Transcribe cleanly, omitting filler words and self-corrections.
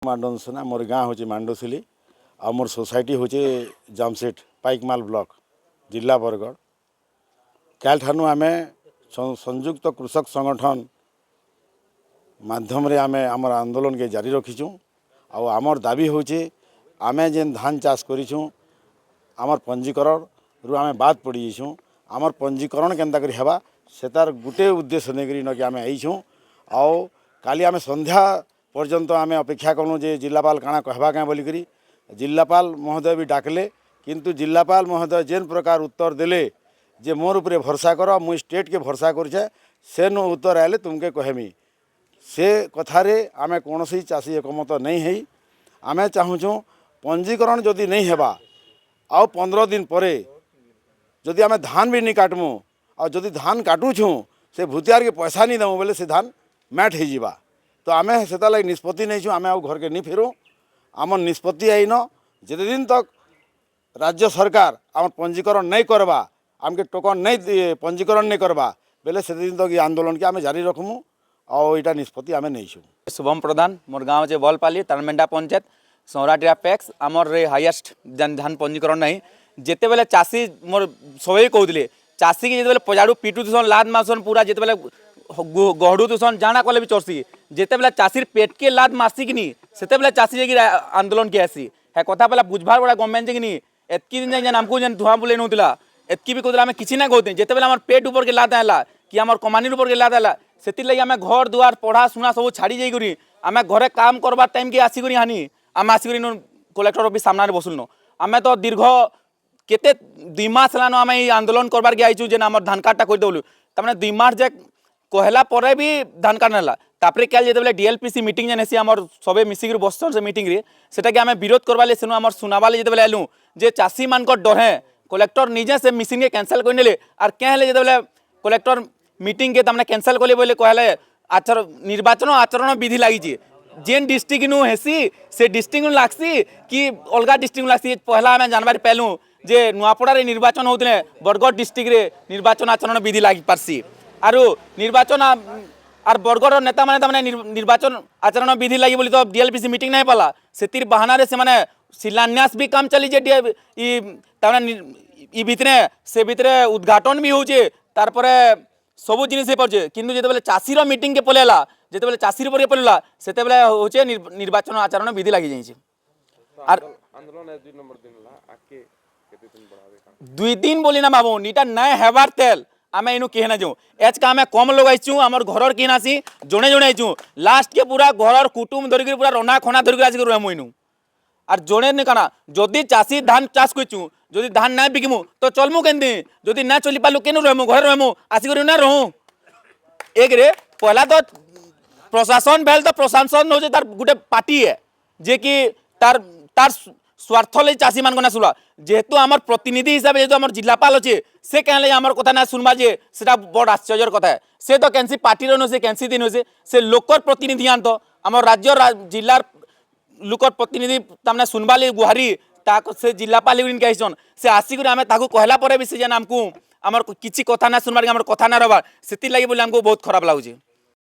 मांडनसना मोर गाँ हूँ मांडोसिली आ मोर सोसाइटी हूँ जामसेट पाइकमाल ब्लॉक जिला बरगढ़। काल ठानू आम संयुक्त कृषक संगठन माध्यम रे आम आमर आंदोलन के जारी रखीचु। आमर दाबी हूँ आम जेन धान चाष करूँ आमर पंजीकरण रु आम बाद पड़ी जाइछूँ। आमर पंजीकरण केन्ता करी हेबा से तार गुटे उद्देश्य नेकरी नके आम आईछूँ। आउ काली आम संध्या पर्यंत आम अपेक्षा करूँ जे जिलापाल काଣା कहबा क्या बोलिकी जिलापाल महोदय भी डाकले किंतु जिलापाल महोदय जेन प्रकार उत्तर देले जे मोर उपरे भरसा कर मुई स्टेट के भरसा करछे से नो उत्तर आले तुमके कहमी से कथारे आम कौन चाषी एकमत नहीं है। आम चाहूँ पंजीकरण जदि नहीं हेबा आउ 15 दिन परे जदि आम धान भी नहीं काटमु और जदि धान काटुछूँ से भूतियार के पैसा नहीं देमु बोले से धान मैट हो जावा। तो आम से लगे निष्पत्ति नहीं आम आउ घर के नहीं फेरू। आम निष्पत्ति आईन जिते दिन तक राज्य सरकार आम पंजीकरण नहीं करवा आमके टोकन नहीं पंजीकरण नहीं करवा बेले से दिन तक ये आंदोलन के आम जारी रखमु और यहाँ निष्पत्ति आम नहीं। शुभम प्रधान मोर गाँव जे बलपाली तारमेंडा पंचायत सौराटिया पैक्स आमर रे हाईएस्ट धान पंजीकरण नहीं जिते बेले चाषी मोर सबे कहते चाषी की जिते पजाड़ू पिटू दूसन लाद मारसन पूरा जिते बेले गहड़ू दूसन जाना कले भी चर्सी जिते बेले चाषी पेट के लाद मासिकनी से बेले चाषी जी आंदोलन के आसी है कथा पहला बुझबार बड़ा गवर्नमेंट जी एतकी दिन जेन आमको जेन धुआं बुले नौला एतकी भी कहते किसी ना कहते जिते बेले पेट ऊपर के लाद आला कि आम कमानी ऊपर के लाद आला से लगे आम घर दुआर पढ़ा शुणा सब छाड़ी जाइए आम घरे काम करवा टाइम के आसिक हानि आम आसिक कलेक्टर ऑफिस सामने बसुलनु आम तो दीर्घ केते 2 मास लानो आम आंदोलन करबार के आईचु जेन आम धान कार्डटा कर देलु तमें 2 मास जे कहला पर भी धान कार्ड नाला तापर क्या जो डीएलपीसी मीटिंग जेन हेसी आम सबे मिसिक बसन से मीटिंग रे सेटा के आम विरोध करवाले सेनु आम सुनावाले जो आलु जे चाषी मान डरे कलेक्टर निजे से मिसिंग के कैंसल कर नेले आर क्या जो कलेक्टर मीटिंग के तमने कैंसल कले बोले कहले निर्वाचन आचरण विधि लगी जेन डिस्ट्रिक्ट नु हेसी से डिस्ट्रिक्ट नु लागसी कि अलगा डिस्ट्रिक्ट लागसी पहला आम जानवर पालू जे नुआपड़ा रे निर्वाचन होते बरगढ़ डिस्ट्रिक्ट रे निर्वाचन आचरण विधि लगी पार्सी आरु निर्वाचन आर बरगढ़ नेता माने तमने निर्वाचन आचरण विधि लगी बोली तो डीएलपीसी मीटिंग नहीं पाला से बहाना रे से माने शिलान्यास भी काम चली जे ई भितरे से भितरे उद्घाटन भी होचे तार परे सबू जिनिस पड़े किंतु जिते चाषीर मीटिंग के पलैला जिते चाषी पर पड़ला से हूँ निर्वाचन आचरण विधि लगी जाइए। आर 2 दिन बोली ना बाबू नीटा नए हेबार तेल आम इनू कहे ना जाऊँ एच का आम कम लोग आईचु आमर घर किन आसी जड़े जड़े आईचु लास्ट के पूरा घर कुटुम धरिक पूरा रना खना धरिक आसिक रहमु इनू आर जड़े नहीं काना जदि चाषी धान चाष करचु जदि धान ना बिकमु तो चलमु केंदी जदि ना चली पालु केनु रहमु घर रहमु आसिक ना रहूँ एक रे पहला तो प्रशासन भेल तो प्रशासन हो तार गोटे पार्टी है जे कि तार तार स्वार्थ ले चाषी मान ना सुनवा जेहेतु आमर प्रतिनिधि हिसाब से जेहेतु जिलापाल अच्छे से क्या लगे आमर कथा ना सुनवा जे सेटा बड़ आश्चर्यर कथा है से तो कैंसी पार्टी रे कैंसी दिन से लोकर प्रतिनिधि आन तो आम राज्य जिलार लोकर प्रतिनिधि तमने सुनवा ले गुहारी से जिलापाल आईसन से आसिक आम कहला पर भी से आमको आमर किसी कथा ना सुनवार आम कथा ना रहा से लगे बोले आमको बहुत खराब लगुच।